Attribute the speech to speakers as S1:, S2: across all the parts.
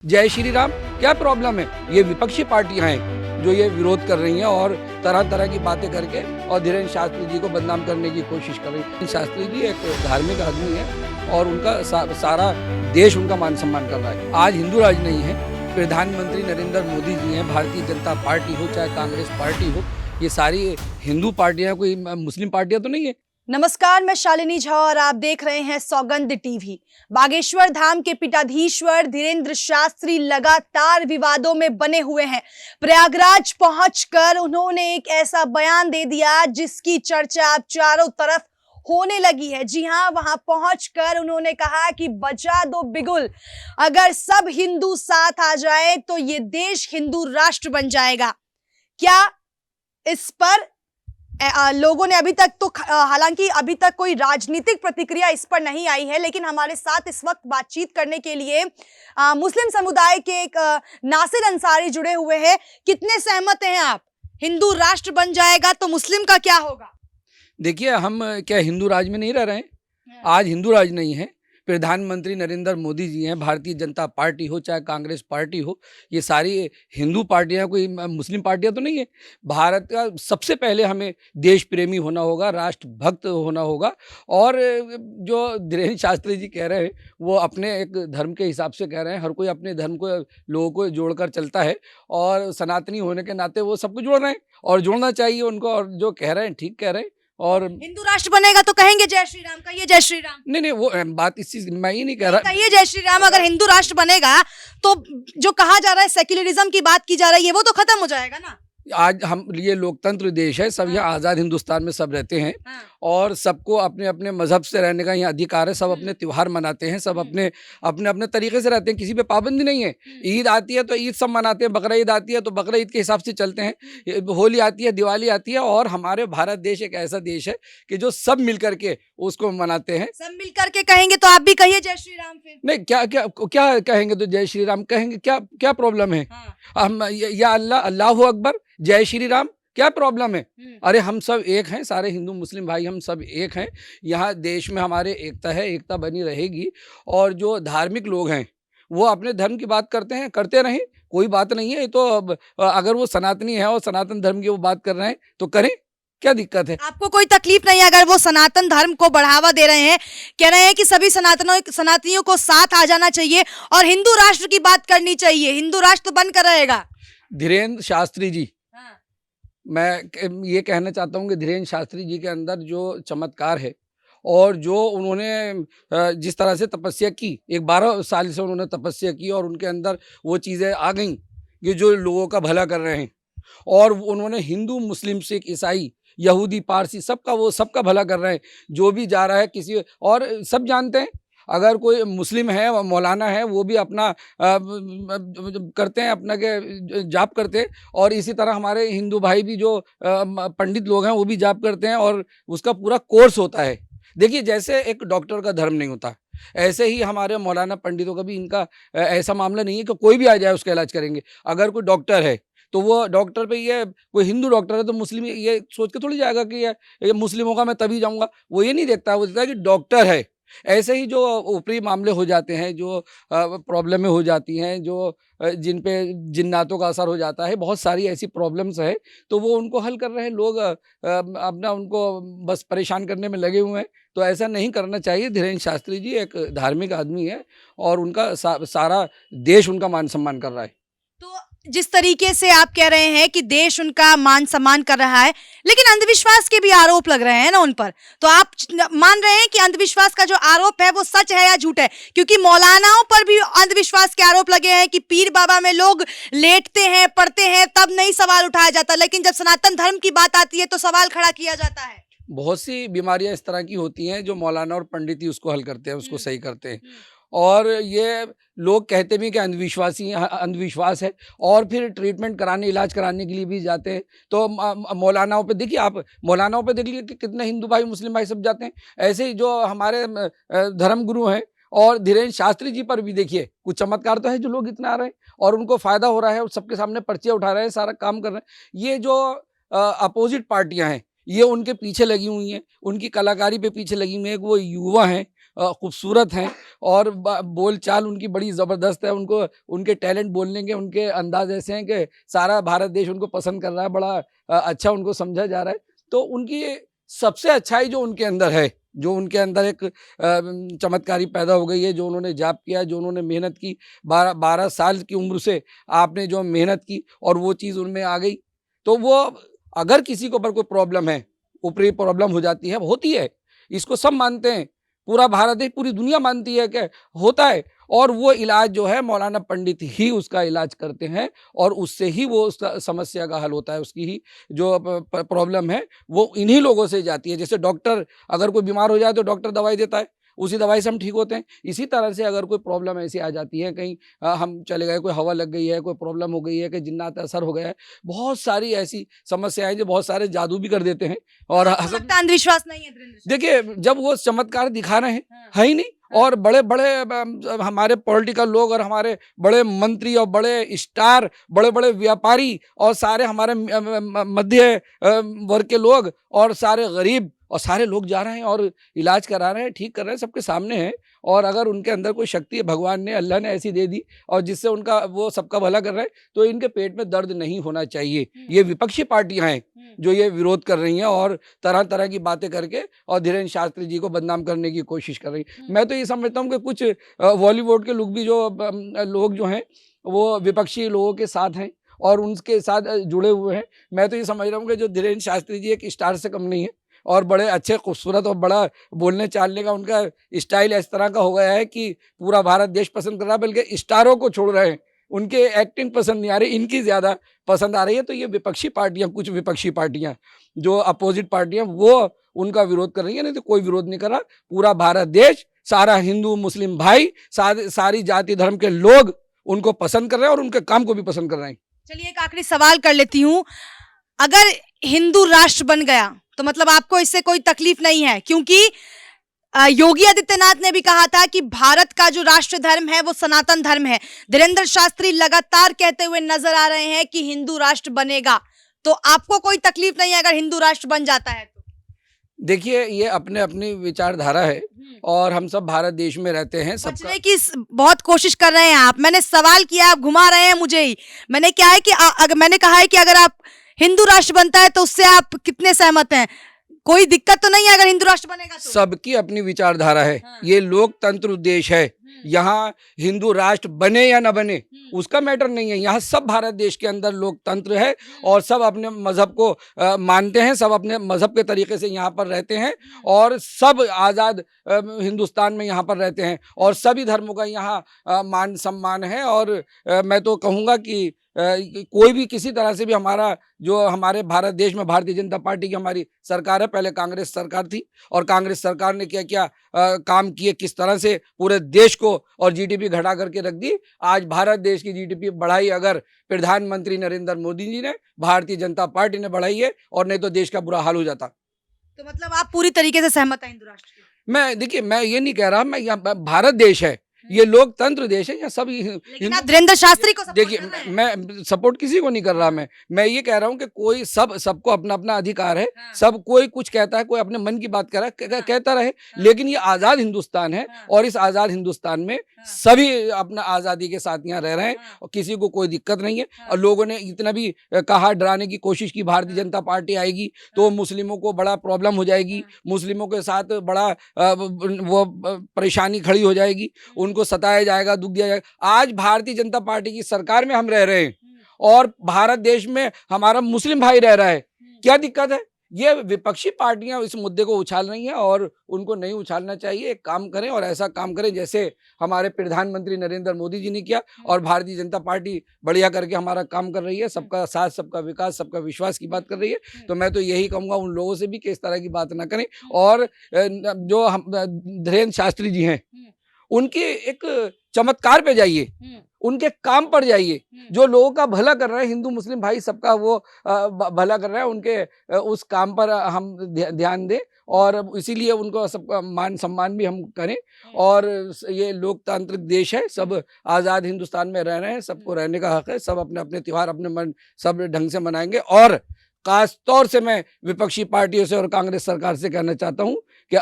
S1: जय श्री राम। क्या प्रॉब्लम है? ये विपक्षी पार्टियां हैं जो ये विरोध कर रही हैं और तरह तरह की बातें करके और धीरेन्द्र शास्त्री जी को बदनाम करने की कोशिश कर रही हैं। शास्त्री जी एक धार्मिक आदमी है और उनका सारा देश उनका मान सम्मान कर रहा है। आज हिंदू राज नहीं है। प्रधानमंत्री नरेंद्र मोदी जी हैं, भारतीय जनता पार्टी हो चाहे कांग्रेस पार्टी हो, ये सारी हिंदू पार्टियां, कोई मुस्लिम पार्टियां तो नहीं है।
S2: नमस्कार, मैं शालिनी झा और आप देख रहे हैं सौगंध टीवी। बागेश्वर धाम के पीठाधीश्वर धीरेन्द्र शास्त्री लगातार विवादों में बने हुए हैं। प्रयागराज पहुंचकर उन्होंने एक ऐसा बयान दे दिया जिसकी चर्चा अब चारों तरफ होने लगी है। जी हां, वहां पहुंचकर उन्होंने कहा कि बजा दो बिगुल, अगर सब हिंदू साथ आ जाए तो ये देश हिंदू राष्ट्र बन जाएगा। क्या इस पर लोगों ने अभी तक तो हालांकि अभी तक कोई राजनीतिक प्रतिक्रिया इस पर नहीं आई है, लेकिन हमारे साथ इस वक्त बातचीत करने के लिए मुस्लिम समुदाय के एक नासिर अंसारी जुड़े हुए हैं। कितने सहमत हैं आप? हिंदू राष्ट्र बन जाएगा तो मुस्लिम का क्या होगा?
S1: देखिए, हम क्या हिंदू राज में नहीं रह रहे हैं? आज हिंदू राज नहीं है। प्रधानमंत्री नरेंद्र मोदी जी हैं, भारतीय जनता पार्टी हो चाहे कांग्रेस पार्टी हो, ये सारी हिंदू पार्टियां, कोई मुस्लिम पार्टियां तो नहीं है। भारत का सबसे पहले हमें देश प्रेमी होना होगा, राष्ट्र भक्त होना होगा। और जो धीरेन्द्र शास्त्री जी कह रहे हैं वो अपने एक धर्म के हिसाब से कह रहे हैं। हर कोई अपने धर्म को, लोगों को जोड़कर चलता है और सनातनी होने के नाते वो सबको जोड़ रहे हैं और जोड़ना चाहिए उनको। और जो कह रहे हैं ठीक कह रहे हैं। और
S2: हिंदू राष्ट्र बनेगा तो कहेंगे जय श्री राम, कहिए जय श्री राम।
S1: नहीं, वो बात इस चीज मैं ही नहीं कह रहा।
S2: कहिए जय श्री राम। अगर हिंदू राष्ट्र बनेगा तो जो कहा जा रहा है, सेक्युलरिज्म की बात की जा रही है, वो तो खत्म हो जाएगा ना।
S1: आज हम, ये लोकतंत्र देश है, सब यहाँ आज़ाद हिंदुस्तान में सब रहते हैं और सबको अपने अपने मजहब से रहने का यहाँ अधिकार है। सब अपने त्योहार मनाते हैं, सब अपने अपने अपने तरीके से रहते हैं, किसी पे पाबंदी नहीं है। ईद आती है तो ईद सब मनाते हैं, बकरा ईद आती है तो बकरा ईद के हिसाब से चलते हैं, होली आती है, दिवाली आती है। और हमारे भारत देश एक ऐसा देश है कि जो सब मिल करके उसको मनाते हैं।
S2: सब मिल करके कहेंगे तो आप भी कहिए जय श्री राम। फिर
S1: नहीं, क्या क्या क्या कहेंगे तो जय श्री राम कहेंगे। क्या क्या प्रॉब्लम है? हम या अल्लाह, अल्लाहू अकबर, जय श्री राम, क्या प्रॉब्लम है? अरे हम सब एक हैं, सारे हिंदू मुस्लिम भाई हम सब एक हैं। यहाँ देश में हमारे एकता है, एकता बनी रहेगी। और जो धार्मिक लोग हैं वो अपने धर्म की बात करते हैं, करते रहें, कोई बात नहीं है। तो अगर वो सनातनी है और सनातन धर्म की वो बात कर रहे हैं तो करें, क्या दिक्कत है?
S2: आपको कोई तकलीफ नहीं है अगर वो सनातन धर्म को बढ़ावा दे रहे हैं, कह रहे हैं कि सभी सनातनियों को साथ आ जाना चाहिए और हिंदू राष्ट्र की बात करनी चाहिए, हिंदू राष्ट्र बनकर रहेगा।
S1: धीरेन्द्र शास्त्री जी, मैं ये कहना चाहता हूँ कि धीरेन्द्र शास्त्री जी के अंदर जो चमत्कार है और जो उन्होंने जिस तरह से तपस्या की, 12 साल से उन्होंने तपस्या की और उनके अंदर वो चीज़ें आ गईं कि जो लोगों का भला कर रहे हैं। और उन्होंने हिंदू, मुस्लिम, सिख, ईसाई, यहूदी, पारसी, सबका भला कर रहे हैं। जो भी जा रहा है किसी, और सब जानते हैं अगर कोई मुस्लिम है, मौलाना है, वो भी अपना करते हैं, अपना के जाप करते हैं। और इसी तरह हमारे हिंदू भाई भी जो पंडित लोग हैं वो भी जाप करते हैं और उसका पूरा कोर्स होता है। देखिए, जैसे एक डॉक्टर का धर्म नहीं होता, ऐसे ही हमारे मौलाना पंडितों का भी, इनका ऐसा मामला नहीं है कि कोई भी आ जाए उसका इलाज करेंगे। अगर कोई डॉक्टर है तो वो डॉक्टर पे, ये कोई हिंदू डॉक्टर है तो मुस्लिम ये सोच के थोड़ी जाएगा कि ये मुस्लिम होगा मैं तभी जाऊँगा। वो ये नहीं देखता, वो देखता है कि डॉक्टर है। ऐसे ही जो ऊपरी मामले हो जाते हैं, जो प्रॉब्लमें हो जाती हैं, जो जिन पे जिन्नातों का असर हो जाता है, बहुत सारी ऐसी प्रॉब्लम्स है, तो वो उनको हल कर रहे हैं लोग। अपना उनको बस परेशान करने में लगे हुए हैं। तो ऐसा नहीं करना चाहिए। धीरेन्द्र शास्त्री जी एक धार्मिक आदमी है और उनका सारा देश उनका मान सम्मान कर रहा है।
S2: तो जिस तरीके से आप कह रहे हैं कि देश उनका मान सम्मान कर रहा है, लेकिन अंधविश्वास के भी आरोप लग रहे हैं ना उन पर, तो आप मान रहे हैं कि अंधविश्वास का जो आरोप है वो सच है या झूठ है? क्योंकि मौलानाओं पर भी अंधविश्वास के आरोप लगे हैं कि पीर बाबा में लोग लेटते हैं, पढ़ते हैं, तब नहीं सवाल उठाया जाता, लेकिन जब सनातन धर्म की बात आती है तो सवाल खड़ा किया जाता है।
S1: बहुत सी बीमारियां इस तरह की होती हैं जो मौलाना और पंडित ही उसको हल करते हैं, उसको सही करते हैं। और ये लोग कहते भी कि अंधविश्वास है और फिर ट्रीटमेंट कराने, इलाज कराने के लिए भी जाते हैं। तो मौलानाओं पे देखिए, आप मौलानाओं पे देख लीजिए कि कितने हिंदू भाई, मुस्लिम भाई सब जाते हैं। ऐसे ही जो हमारे धर्म गुरु हैं, और धीरेन्द्र शास्त्री जी पर भी देखिए कुछ चमत्कार तो है जो लोग इतना आ रहे हैं और उनको फ़ायदा हो रहा है और सबके सामने पर्चियाँ उठा रहे हैं, सारा काम कर रहे हैं। ये जो अपोजिट पार्टियाँ हैं ये उनके पीछे लगी हुई हैं, उनकी कलाकारी पे पीछे लगी हुई हैं। वो युवा हैं खूबसूरत हैं और बोल चाल उनकी बड़ी ज़बरदस्त है। उनको उनके टैलेंट बोलने के उनके अंदाज ऐसे हैं कि सारा भारत देश उनको पसंद कर रहा है, बड़ा अच्छा उनको समझा जा रहा है। तो उनकी सबसे अच्छाई जो उनके अंदर है, जो उनके अंदर एक चमत्कारी पैदा हो गई है, जो उन्होंने जाप किया, जो उन्होंने मेहनत की, 12 साल की उम्र से आपने जो मेहनत की और वो चीज़ उनमें आ गई, तो वो अगर किसी के ऊपर कोई प्रॉब्लम है, ऊपरी प्रॉब्लम हो जाती है, होती है, इसको सब मानते हैं, पूरा भारत देश, पूरी दुनिया मानती है कि होता है, और वो इलाज जो है मौलाना पंडित ही उसका इलाज करते हैं और उससे ही वो उस समस्या का हल होता है। उसकी ही जो प्रॉब्लम है वो इन्हीं लोगों से जाती है। जैसे डॉक्टर अगर कोई बीमार हो जाए तो डॉक्टर दवाई देता है, उसी दवाई से हम ठीक होते हैं। इसी तरह से अगर कोई प्रॉब्लम ऐसी आ जाती है, कहीं हम चले गए, कोई हवा लग गई है, कोई प्रॉब्लम हो गई है, कि जिन्नात असर हो गया है, बहुत सारी ऐसी समस्याएं जो बहुत सारे जादू भी कर देते हैं। और
S2: आपको लगता है अंधविश्वास नहीं है धीरेन्द्र शास्त्री?
S1: देखिए, जब वो चमत्कार दिखा रहे हैं,
S2: हाँ।
S1: है ही नहीं, और बड़े बड़े हमारे पॉलिटिकल लोग और हमारे बड़े मंत्री और बड़े स्टार, बड़े बड़े व्यापारी और सारे हमारे मध्य वर्ग के लोग और सारे गरीब और सारे लोग जा रहे हैं और इलाज करा रहे हैं, ठीक कर रहे हैं, सबके सामने हैं। और अगर उनके अंदर कोई शक्ति भगवान ने, अल्लाह ने ऐसी दे दी और जिससे उनका वो सबका भला कर रहे हैं, तो इनके पेट में दर्द नहीं होना चाहिए। ये विपक्षी पार्टियां हैं जो ये विरोध कर रही हैं और तरह तरह की बातें करके और धीरेन्द्र शास्त्री जी को बदनाम करने की कोशिश कर रही हैं। मैं तो ये समझता हूँ कि कुछ बॉलीवुड के लोग भी लोग जो हैं वो विपक्षी लोगों के साथ हैं और उनके साथ जुड़े हुए हैं। मैं तो ये समझ रहा हूँ कि जो धीरेन्द्र शास्त्री जी एक स्टार से कम नहीं है और बड़े अच्छे, खूबसूरत और बड़ा बोलने चालने का उनका स्टाइल इस तरह का हो गया है कि पूरा भारत देश पसंद कर रहा है, बल्कि स्टारों को छोड़ रहे हैं। उनके एक्टिंग पसंद नहीं आ रही, इनकी ज़्यादा पसंद आ रही है। तो ये विपक्षी पार्टियां, कुछ विपक्षी पार्टियां जो अपोजिट पार्टियां, वो उनका विरोध कर रही है, नहीं तो कोई विरोध नहीं कर रहा। पूरा भारत देश, सारा हिंदू मुस्लिम भाई, सारी जाति धर्म के लोग उनको पसंद कर रहे हैं और उनके काम को भी पसंद कर रहे हैं।
S2: चलिए एक आखिरी सवाल कर लेती हूँ, अगर हिंदू राष्ट्र बन गया तो मतलब आपको इससे कोई तकलीफ नहीं है? क्योंकि योगी आदित्यनाथ ने भी कहा था कि भारत का जो राष्ट्र धर्म है वो सनातन धर्म है। धीरेन्द्र शास्त्री लगातार कहते हुए नजर आ रहे हैं कि हिंदू राष्ट्र बनेगा, तो आपको कोई तकलीफ नहीं है अगर हिंदू राष्ट्र बन जाता है तो?
S1: देखिए, ये अपने अपनी विचारधारा है और हम सब भारत देश में रहते हैं।
S2: बचने की बहुत कोशिश कर रहे हैं आप। मैंने सवाल किया, आप घुमा रहे हैं मुझे ही। मैंने क्या है कि मैंने कहा है कि अगर आप हिंदू राष्ट्र बनता है तो उससे आप कितने सहमत हैं? कोई दिक्कत तो नहीं है अगर हिंदू राष्ट्र बनेगा तो?
S1: सबकी अपनी विचारधारा है।
S2: हाँ।
S1: ये लोकतंत्र देश है। यहाँ हिंदू राष्ट्र बने या ना बने उसका मैटर नहीं है। यहाँ सब भारत देश के अंदर लोकतंत्र है और सब अपने मजहब को मानते हैं, सब अपने मजहब के तरीके से यहाँ पर रहते हैं और सब आज़ाद हिंदुस्तान में यहाँ पर रहते हैं और सभी धर्मों का यहाँ मान सम्मान है। और मैं तो कहूँगा कि कोई भी किसी तरह से भी हमारे भारत देश में भारतीय जनता पार्टी की हमारी सरकार है। पहले कांग्रेस सरकार थी और कांग्रेस सरकार ने क्या क्या काम किए, किस तरह से पूरे देश को और जीडीपी घटा करके रख दी। आज भारत देश की जीडीपी बढ़ाई अगर प्रधानमंत्री नरेंद्र मोदी जी ने, भारतीय जनता पार्टी ने बढ़ाई है, और नहीं तो देश का बुरा हाल हो जाता।
S2: तो मतलब आप पूरी तरीके से सहमत हैं हिंदू राष्ट्र?
S1: देखिए, मैं ये नहीं कह रहा, मैं यहाँ भारत देश है, ये लोकतंत्र देश है, यहाँ सब।
S2: लेकिन आप धीरेन्द्र शास्त्री को
S1: देखिए, मैं सपोर्ट किसी को नहीं कर रहा। मैं ये कह रहा हूँ कि कोई सबको अपना अपना अधिकार है।
S2: हाँ।
S1: सब कोई कुछ कहता है, कोई अपने मन की बात कर रहा है, कहता रहे। लेकिन ये आज़ाद हिंदुस्तान है और इस आज़ाद हिंदुस्तान में सभी अपना आज़ादी के साथ यहाँ रह रहे हैं और किसी को कोई दिक्कत नहीं है। और लोगों ने इतना भी कहा, डराने की कोशिश की, भारतीय जनता पार्टी आएगी तो मुस्लिमों को बड़ा प्रॉब्लम हो जाएगी, मुस्लिमों के साथ बड़ा वो परेशानी खड़ी हो जाएगी, उनको सताया जाएगा, दुख दिया जाएगा। आज भारतीय जनता पार्टी की सरकार में हम रह रहे हैं और भारत देश में हमारा मुस्लिम भाई रह रहा है, क्या दिक्कत है? ये विपक्षी पार्टियां इस मुद्दे को उछाल रही हैं और उनको नहीं उछालना चाहिए। एक काम करें और ऐसा काम करें जैसे हमारे प्रधानमंत्री नरेंद्र मोदी जी ने किया और भारतीय जनता पार्टी बढ़िया करके हमारा काम कर रही है, सबका साथ, सबका विकास, सबका विश्वास की बात कर रही है। तो मैं तो यही कहूँगा उन लोगों से भी कि इस तरह की बात ना करें। और जो हम धीरेन्द्र शास्त्री जी हैं, उनके एक चमत्कार पे जाइए, उनके काम पर जाइए, जो लोगों का भला कर रहे हैं, हिंदू मुस्लिम भाई सबका वो भला कर रहा है, उनके उस काम पर हम ध्यान दें और इसीलिए उनको सबका मान सम्मान भी हम करें। और ये लोकतांत्रिक देश है, सब आज़ाद हिंदुस्तान में रह रहे हैं, सबको रहने का हक है, सब अपने अपने त्यौहार अपने मन सब ढंग से मनाएंगे। और खास तौर से मैं विपक्षी पार्टियों से और कांग्रेस सरकार से कहना चाहता हूँ कि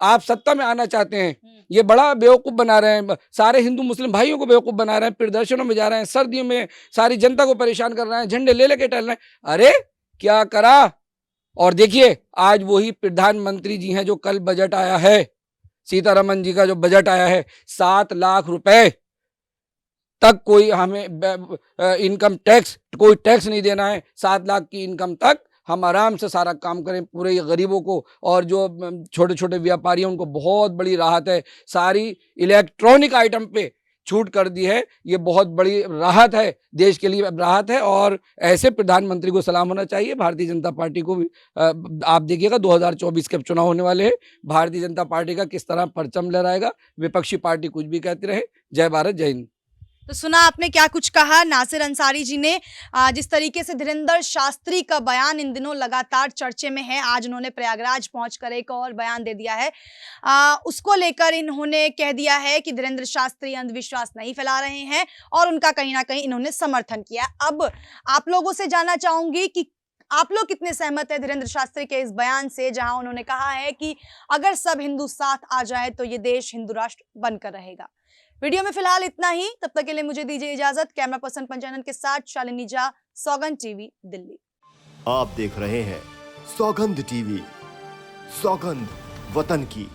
S1: आप सत्ता में आना चाहते हैं, ये बड़ा बेवकूफ बना रहे हैं, सारे हिंदू मुस्लिम भाइयों को बेवकूफ बना रहे हैं, प्रदर्शनों में जा रहे हैं, सर्दियों में सारी जनता को परेशान कर रहे हैं, झंडे ले लेके टहल रहे हैं। अरे क्या करा। और देखिए आज वही प्रधानमंत्री जी हैं जो कल बजट आया है, सीतारमन जी का जो बजट आया है, 7 लाख रुपए तक कोई हमें इनकम टैक्स, कोई टैक्स नहीं देना है। 7 लाख की इनकम तक हम आराम से सारा काम करें, पूरे गरीबों को और जो छोटे छोटे व्यापारी हैं उनको बहुत बड़ी राहत है। सारी इलेक्ट्रॉनिक आइटम पे छूट कर दी है, ये बहुत बड़ी राहत है, देश के लिए राहत है। और ऐसे प्रधानमंत्री को सलाम होना चाहिए। भारतीय जनता पार्टी को भी आप देखिएगा 2024 के चुनाव होने वाले हैं, भारतीय जनता पार्टी का किस तरह परचम लहराएगा। विपक्षी पार्टी कुछ भी कहती रहे। जय भारत, जय हिंद।
S2: तो सुना आपने क्या कुछ कहा नासिर अंसारी जी ने। जिस तरीके से धीरेंद्र शास्त्री का बयान इन दिनों लगातार चर्चे में है, आज उन्होंने प्रयागराज पहुंचकर एक और बयान दे दिया है। उसको लेकर इन्होंने कह दिया है कि धीरेंद्र शास्त्री अंधविश्वास नहीं फैला रहे हैं और उनका कहीं ना कहीं इन्होंने समर्थन किया। अब आप लोगों से जानना चाहूंगी कि आप लोग कितने सहमत है धीरेंद्र शास्त्री के इस बयान से, जहां उन्होंने कहा है कि अगर सब हिंदू साथ आ जाए तो ये देश हिंदू राष्ट्र बनकर रहेगा। वीडियो में फिलहाल इतना ही, तब तक के लिए मुझे दीजिए इजाजत। कैमरा पर्सन पंचानन के साथ शालिनी झा, सौगंध टीवी, दिल्ली।
S3: आप देख रहे हैं सौगंध टीवी, सौगंध वतन की।